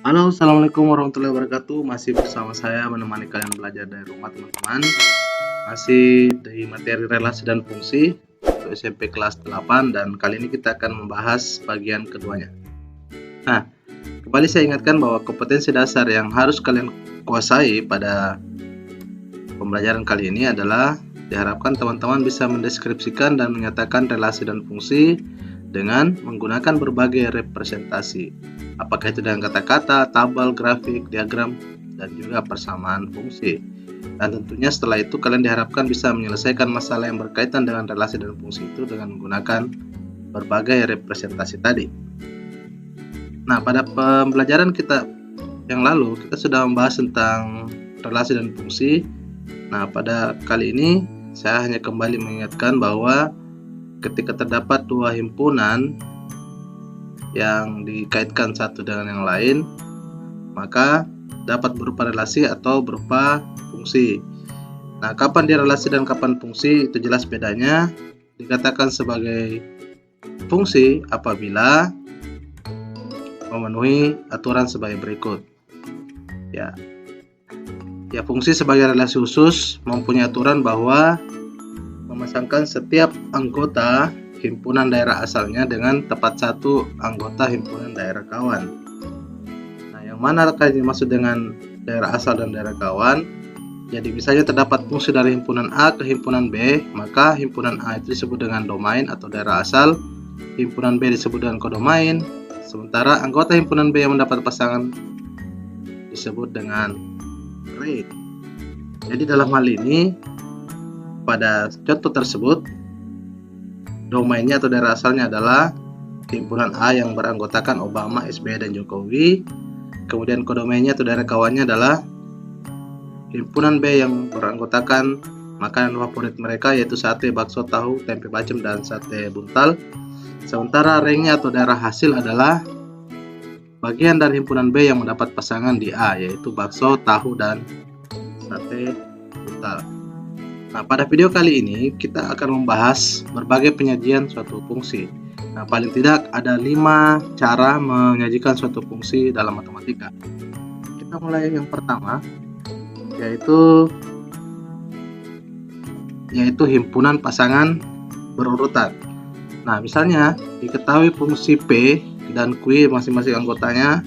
Halo, assalamualaikum warahmatullahi wabarakatuh. Masih bersama saya menemani kalian belajar dari rumah, teman-teman. Masih di materi relasi dan fungsi untuk SMP kelas 8 dan kali ini kita akan membahas bagian keduanya. Nah, kembali saya ingatkan bahwa kompetensi dasar yang harus kalian kuasai pada pembelajaran kali ini adalah diharapkan teman-teman bisa mendeskripsikan dan menyatakan relasi dan fungsi dengan menggunakan berbagai representasi. Apakah itu dengan kata-kata, tabel, grafik, diagram, dan juga persamaan fungsi. Dan tentunya setelah itu kalian diharapkan bisa menyelesaikan masalah yang berkaitan dengan relasi dan fungsi itu dengan menggunakan berbagai representasi tadi. Nah, pada pembelajaran kita yang lalu kita sudah membahas tentang relasi dan fungsi. Nah, pada kali ini saya hanya kembali mengingatkan bahwa ketika terdapat dua himpunan yang dikaitkan satu dengan yang lain, maka dapat berupa relasi atau berupa fungsi. Nah, kapan dia relasi dan kapan fungsi itu jelas bedanya. Dikatakan sebagai fungsi apabila memenuhi aturan sebagai berikut. Ya, fungsi sebagai relasi khusus mempunyai aturan bahwa memasangkan setiap anggota himpunan daerah asalnya dengan tepat satu anggota himpunan daerah kawan. Nah, yang mana akan dimaksud dengan daerah asal dan daerah kawan? Jadi misalnya terdapat fungsi dari himpunan A ke himpunan B, maka himpunan A itu disebut dengan domain atau daerah asal, himpunan B disebut dengan kodomain, sementara anggota himpunan B yang mendapat pasangan disebut dengan rate. Jadi dalam hal ini pada contoh tersebut domainnya atau daerah asalnya adalah himpunan A yang beranggotakan Obama, SBY, dan Jokowi. Kemudian kodomainnya atau daerah kawannya adalah himpunan B yang beranggotakan makanan favorit mereka yaitu sate, bakso, tahu, tempe bacem, dan sate buntal. Sementara ranknya atau daerah hasil adalah bagian dari himpunan B yang mendapat pasangan di A yaitu bakso, tahu, dan sate buntal. Nah, pada video kali ini kita akan membahas berbagai penyajian suatu fungsi. Nah, paling tidak ada 5 cara menyajikan suatu fungsi dalam matematika. Kita mulai yang pertama, yaitu himpunan pasangan berurutan. Nah, misalnya diketahui fungsi P dan Q masing-masing anggotanya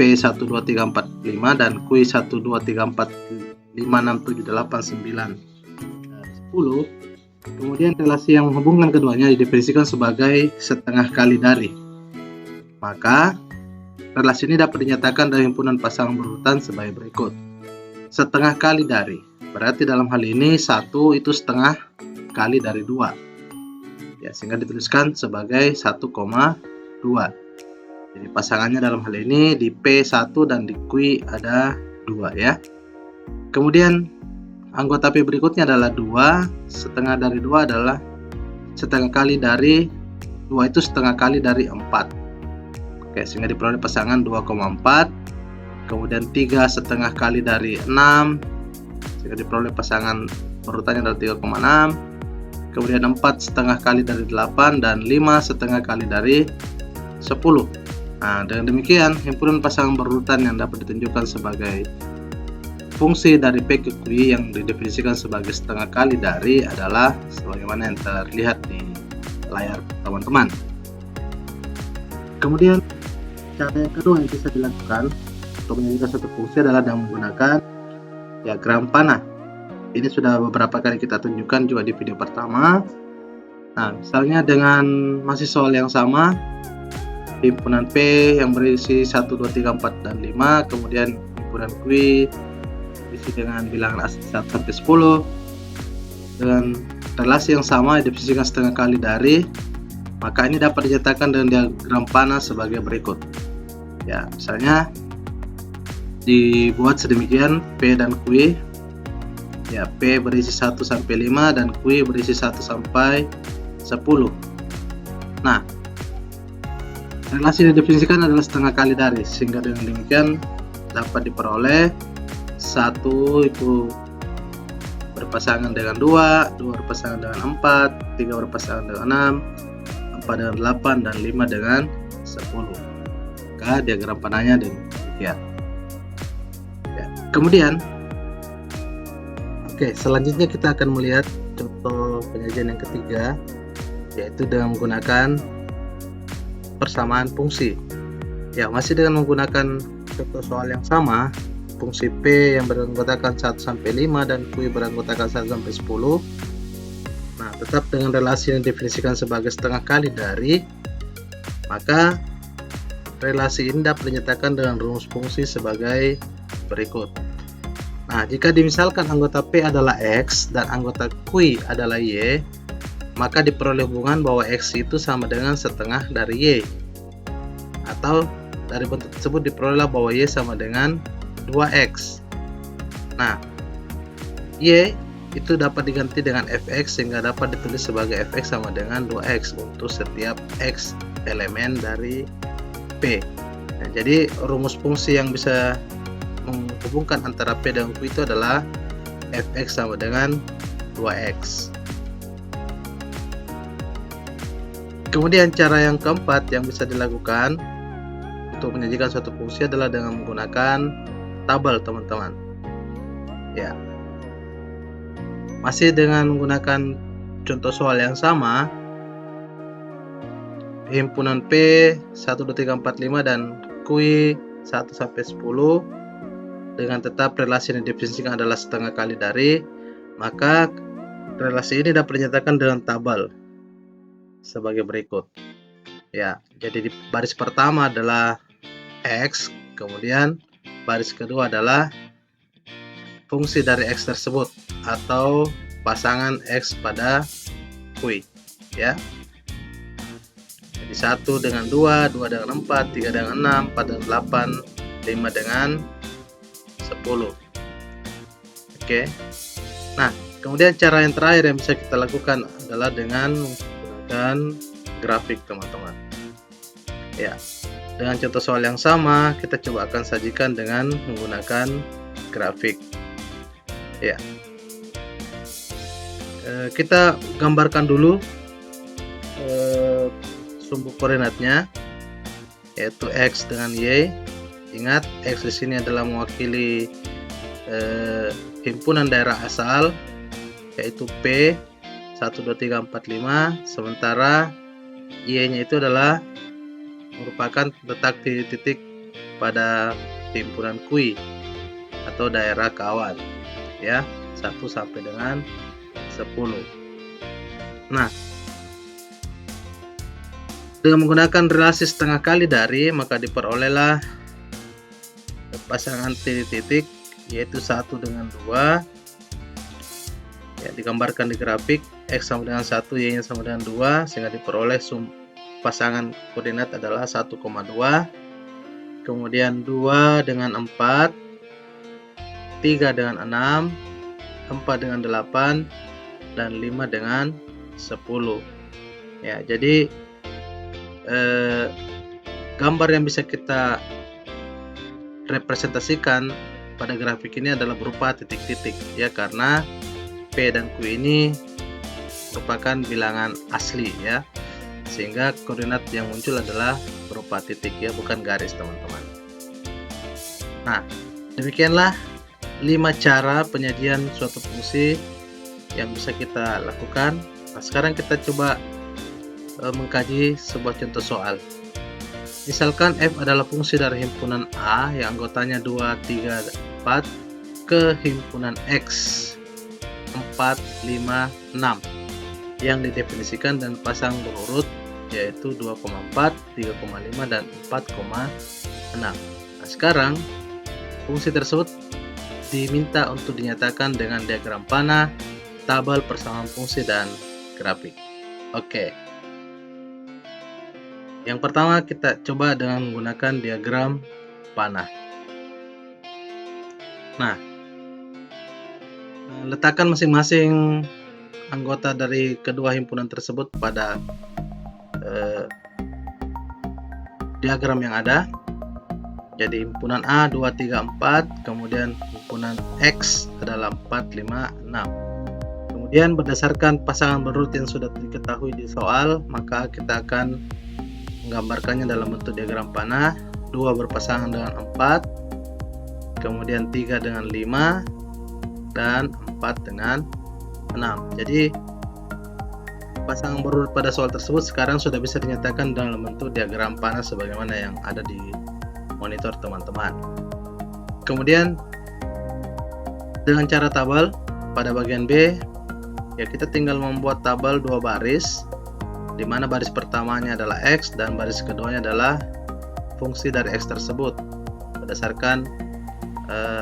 P 1, 2, 3, 4, 5 dan Q 1, 2, 3, 4, 5, 6, 7, 8, 9, 10. Kemudian relasi yang menghubungkan keduanya didefinisikan sebagai setengah kali dari. Maka relasi ini dapat dinyatakan dari himpunan pasangan berurutan sebagai berikut. Setengah kali dari, berarti dalam hal ini 1 itu setengah kali dari 2. Ya, sehingga dituliskan sebagai 1,2. Jadi pasangannya dalam hal ini di P1 dan di Q ada 2 ya. Kemudian anggota P berikutnya adalah 2, setengah dari 2 adalah setengah kali dari 2 itu setengah kali dari 4. Oke, sehingga diperoleh pasangan 2,4. Kemudian 3 setengah kali dari 6, sehingga diperoleh pasangan berurutannya adalah 3,6. Kemudian 4 setengah kali dari 8 dan 5 setengah kali dari 10. Nah, dengan demikian himpunan pasangan berurutan yang dapat ditunjukkan sebagai fungsi dari P ke Q yang didefinisikan sebagai setengah kali dari adalah sebagaimana yang terlihat di layar teman-teman. Kemudian cara yang kedua yang bisa dilakukan untuk menyajikan suatu fungsi adalah dengan menggunakan diagram panah. Ini sudah beberapa kali kita tunjukkan juga di video pertama. Nah, misalnya dengan masih soal yang sama, himpunan P yang berisi 1, 2, 3, 4, dan 5, kemudian himpunan Q isi dengan bilangan asli 1 sampai 10 dengan relasi yang sama didefinisikan setengah kali dari, maka ini dapat dinyatakan dengan diagram panah sebagai berikut. Ya, misalnya dibuat sedemikian P dan Q. Ya, P berisi 1 sampai 5 dan Q berisi 1 sampai 10. Nah, relasi yang didefinisikan adalah setengah kali dari, sehingga dengan demikian dapat diperoleh 1 itu berpasangan dengan 2, 2 berpasangan dengan 4, 3 berpasangan dengan 6, 4 dengan 8, dan 5 dengan 10. Maka diagram panahnya Ya. Kemudian, selanjutnya kita akan melihat contoh penyajian yang ketiga, yaitu dengan menggunakan persamaan fungsi. Ya, masih dengan menggunakan contoh soal yang sama, fungsi P yang beranggotakan 1 sampai 5 dan Q beranggotakan 1 sampai 10. Nah, tetap dengan relasi yang didefinisikan sebagai setengah kali dari, maka relasi ini dapat dinyatakan dengan rumus fungsi sebagai berikut. Nah, jika dimisalkan anggota P adalah X dan anggota Q adalah Y, maka diperoleh hubungan bahwa X itu sama dengan setengah dari Y. Atau dari bentuk tersebut diperoleh bahwa Y sama dengan 2X. Nah, Y itu dapat diganti dengan Fx sehingga dapat ditulis sebagai Fx sama dengan 2X untuk setiap X elemen dari P. Nah, jadi rumus fungsi yang bisa menghubungkan antara P dan Q itu adalah Fx sama dengan 2X. Kemudian cara yang keempat yang bisa dilakukan untuk menyajikan suatu fungsi adalah dengan menggunakan tabel, teman-teman. Ya. Masih dengan menggunakan contoh soal yang sama, himpunan P 1, 2, 3, 4, 5 dan Q 1 sampai 10 dengan tetap relasi yang didefinisikan adalah setengah kali dari, maka relasi ini dapat dinyatakan dengan tabel sebagai berikut. Ya, jadi di baris pertama adalah X, kemudian baris kedua adalah fungsi dari X tersebut atau pasangan X pada Q, ya. Jadi 1 dengan 2, 2 dengan 4, 3 dengan 6, 4 dengan 8, 5 dengan 10. Oke. Nah, kemudian cara yang terakhir yang bisa kita lakukan adalah dengan menggunakan grafik, teman-teman. Ya. Dengan contoh soal yang sama, kita coba akan sajikan dengan menggunakan grafik. Ya. Kita gambarkan dulu sumbu koordinatnya, yaitu X dengan Y. Ingat, X di sini adalah mewakili himpunan daerah asal, yaitu P 1, 2, 3, 4, 5, sementara Y-nya itu adalah merupakan letak titik pada himpunan Q atau daerah kawan, ya, 1 sampai dengan 10. Nah, dengan menggunakan relasi setengah kali dari, maka diperolehlah pasangan titik-titik, yaitu 1 dengan 2, ya, digambarkan di grafik. X sama dengan 1, Y nya sama dengan 2, sehingga diperoleh pasangan koordinat adalah 1,2, kemudian 2 dengan 4, 3 dengan 6, 4 dengan 8, dan 5 dengan 10. Ya, jadi gambar yang bisa kita representasikan pada grafik ini adalah berupa titik-titik, ya, karena P dan Q ini merupakan bilangan asli, ya, sehingga koordinat yang muncul adalah berupa titik, ya, bukan garis, teman-teman. Nah, demikianlah 5 cara penyajian suatu fungsi yang bisa kita lakukan. Nah, sekarang kita coba mengkaji sebuah contoh soal. Misalkan F adalah fungsi dari himpunan A yang anggotanya 2, 3, 4 ke himpunan X 4, 5, 6 yang didefinisikan dan pasang berurut, yaitu 2,4, 3,5, dan 4,6. Nah, sekarang fungsi tersebut diminta untuk dinyatakan dengan diagram panah, tabel persamaan fungsi, dan grafik. Oke. Yang pertama kita coba dengan menggunakan diagram panah. Nah, letakkan masing-masing anggota dari kedua himpunan tersebut pada diagram yang ada. Jadi himpunan A 2, 3, 4, kemudian himpunan X adalah 4, 5, 6. Kemudian berdasarkan pasangan berurut yang sudah diketahui di soal, maka kita akan menggambarkannya dalam bentuk diagram panah. 2 berpasangan dengan 4, kemudian 3 dengan 5, dan 4 dengan 6. Jadi pasangan berurut pada soal tersebut sekarang sudah bisa dinyatakan dalam bentuk diagram panah sebagaimana yang ada di monitor teman-teman. Kemudian dengan cara tabel pada bagian B, ya kita tinggal membuat tabel 2 baris, di mana baris pertamanya adalah X dan baris keduanya adalah fungsi dari X tersebut berdasarkan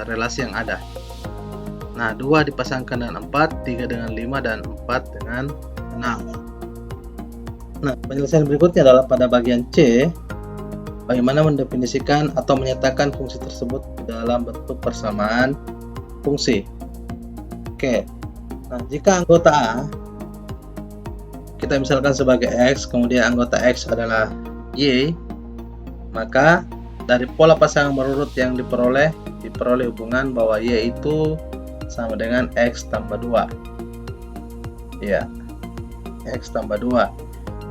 relasi yang ada. Nah, 2 dipasangkan dengan 4, 3 dengan 5, dan 4 dengan 6. Nah, penyelesaian berikutnya adalah pada bagian C, bagaimana mendefinisikan atau menyatakan fungsi tersebut dalam bentuk persamaan fungsi. Oke, nah jika anggota A kita misalkan sebagai X, kemudian anggota X adalah Y, maka dari pola pasangan berurut yang diperoleh hubungan bahwa Y itu sama dengan X tambah 2. Ya, X tambah 2.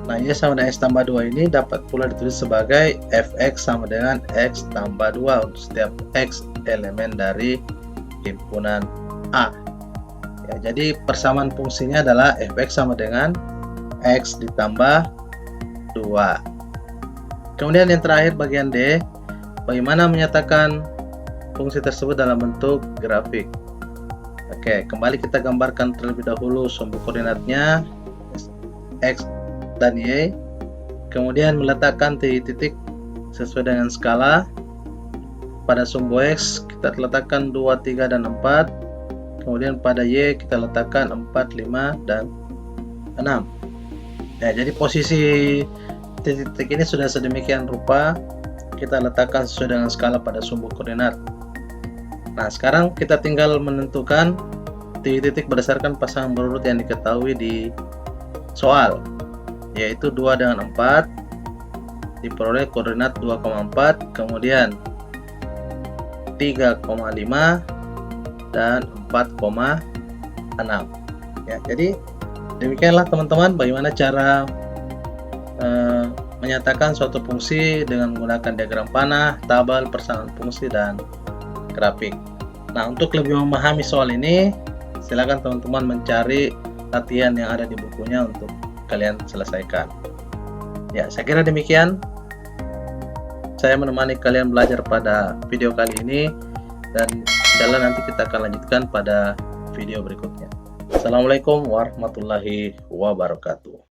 Nah, Y sama dengan X tambah 2 ini dapat pula ditulis sebagai Fx sama dengan X tambah 2 untuk setiap X elemen dari himpunan A. Ya, jadi persamaan fungsinya adalah Fx sama dengan X ditambah 2. Kemudian yang terakhir bagian D, bagaimana menyatakan fungsi tersebut dalam bentuk grafik. Oke, kembali kita gambarkan terlebih dahulu sumbu koordinatnya X dan Y, kemudian meletakkan titik sesuai dengan skala. Pada sumbu X kita letakkan 2, 3, dan 4, kemudian pada Y kita letakkan 4, 5, dan 6. Ya, jadi posisi titik-titik ini sudah sedemikian rupa kita letakkan sesuai dengan skala pada sumbu koordinat. Nah, sekarang kita tinggal menentukan titik-titik berdasarkan pasangan berurut yang diketahui di soal, yaitu 2 dengan 4 diperoleh koordinat 2,4, kemudian 3,5, dan 4,6. Ya, jadi demikianlah teman-teman bagaimana cara menyatakan suatu fungsi dengan menggunakan diagram panah, tabel, persamaan fungsi, dan grafik. Nah, untuk lebih memahami soal ini, silakan teman-teman mencari latihan yang ada di bukunya untuk kalian selesaikan. Ya, saya kira demikian. Saya menemani kalian belajar pada video kali ini, dan insyaallah nanti kita akan lanjutkan pada video berikutnya. Assalamualaikum warahmatullahi wabarakatuh.